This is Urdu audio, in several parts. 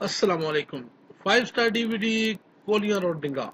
السلام علیکم 5 سٹار ڈی وی ڈی کولیاں روڈ ڈنگا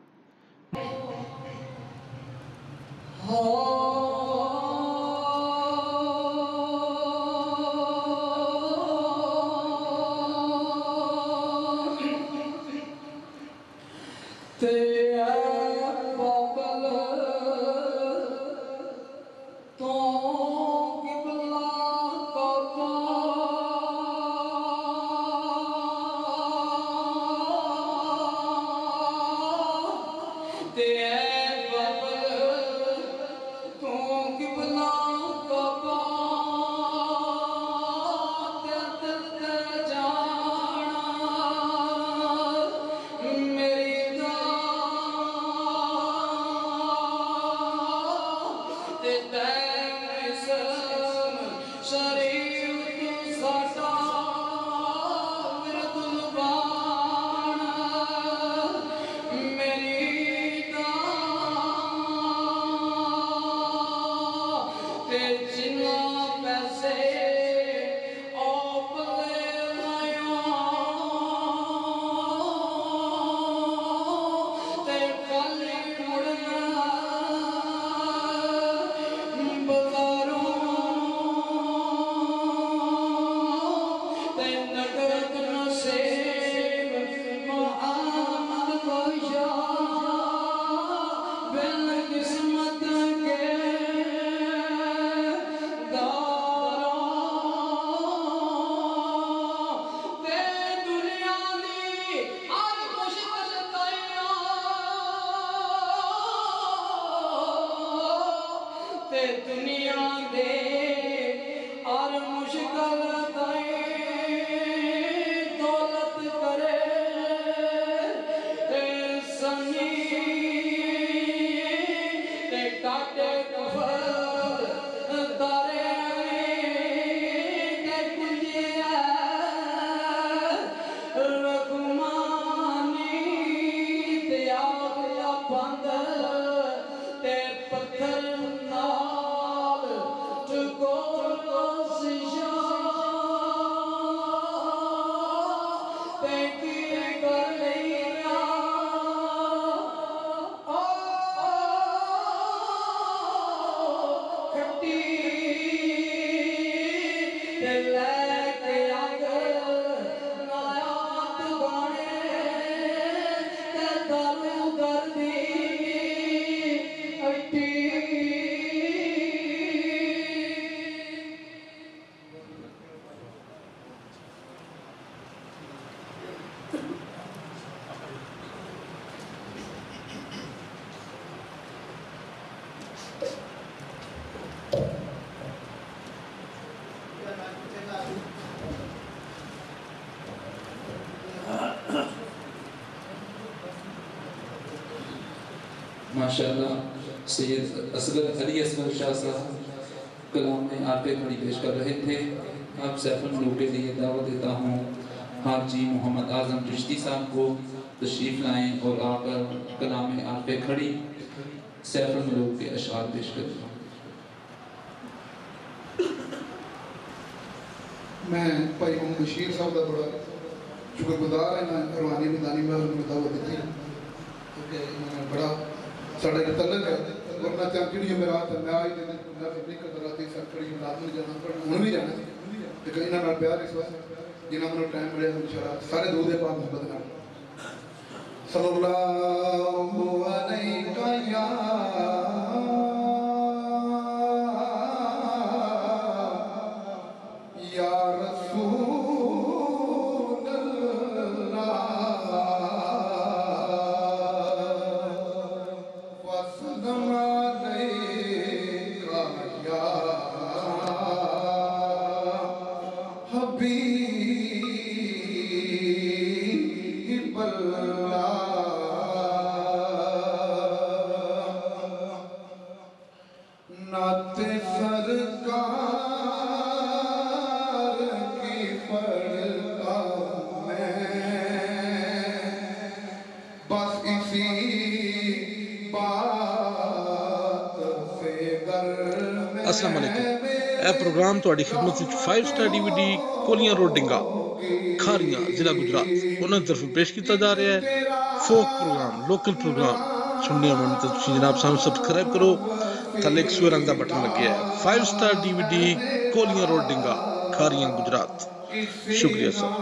ماشاءاللہ سید اصغر علی اصغر شاہ صاحب کلام میں آرپے کھڑی پیش کر رہے تھے. اب سیف الملوک کے لیے دعوت دیتا ہوں حاجی محمد اعظم چشتی صاحب کو تشریف لائیں اور آ کر کلام میں آرپے کھڑی سیف الملوک کے اشعار پیش کریں. میں بھائی محمد بشیر صاحب کا بڑا شکر گزار ہے. میں روحانی میدانی میں انہوں نے دعوت دیتی کیونکہ انہوں نے بڑا ساڑھا ایک تعلق ہے ورنہ چاہتی نہیں میرا آتا میں آئی دے دن میں فکری کر رہا تھی سب کڑی رات میں جانا پڑھنا انہوں بھی جانا تھی لیکن انہوں نے پیار اس وقت جنہوں نے ٹائم ملے انشاءاللہ سارے دو دے پاک محبت کرنا. صلی اللہ علیہ یا یا رسول السلام علیکم. اے پروگرام تہاڈی خدمت وچ 5 سٹار ڈی وی ڈی کولیاں روڈ ڈنگا کھاریاں ضلع گجرات انہوں نے طرف پیش کیتا جا رہا ہے فوک پروگرام لوکل پروگرام سننے آمن تو جناب سانو سبسکرائب کرو تھلے ایک سوئے رنگ دا بٹن لگیا ہے 5 star DVD Kolian road Dinga Kharian Gujrat شکریہ سر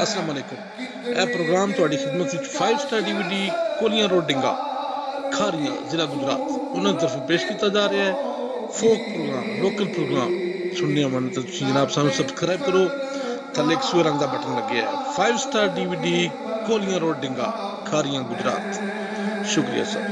السلام علیکم اے پروگرام تہاڈی خدمت وچ 5 star DVD Kolian road Dinga Kharian ضلع گجرات انہوں نے طرف پیش کیتا جا رہا ہے فوک پروگرام لوکل پروگرام سننے آمن تو جناب سانو سبسکرائب کرو تھلے ایک سوئے رنگ دا بٹن لگیا ہے 5 star DVD Kolian road Dinga Kharian Gujrat شکریہ سر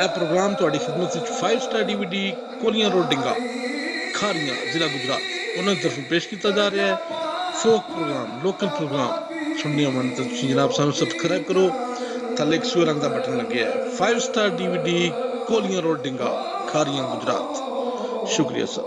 ਇਹ ਪ੍ਰੋਗਰਾਮ ਤੁਹਾਡੀ ਖidmat ਵਿੱਚ 5 star DVD Kolian road Dinga Kharian ਜ਼ਿਲ੍ਹਾ ਗੁਜਰਾਤ ਉਹਨਾਂ ਦੀ ਤਰਫੋਂ ਪੇਸ਼ ਕੀਤਾ ਜਾ ਰਿਹਾ ਹੈ ਫੋਕ ਪ੍ਰੋਗਰਾਮ ਲੋਕਲ ਪ੍ਰੋਗਰਾਮ ਸੁਣਨੇ ਹੋਣ ਤਾਂ ਤੁਸੀਂ ਜਨਾਬ ਸਾਨੂੰ ਸਬਸਕ੍ਰਾਈਬ ਕਰੋ ਥੱਲੇ ਇੱਕ ਸੂਰ ਰੰਗ ਦਾ ਬਟਨ ਲੱਗਿਆ ਹੈ 5 star DVD Kolian road Dinga ਖਾਰੀਆਂ Gujarat ਸ਼ੁਕਰੀਆ ਸਰ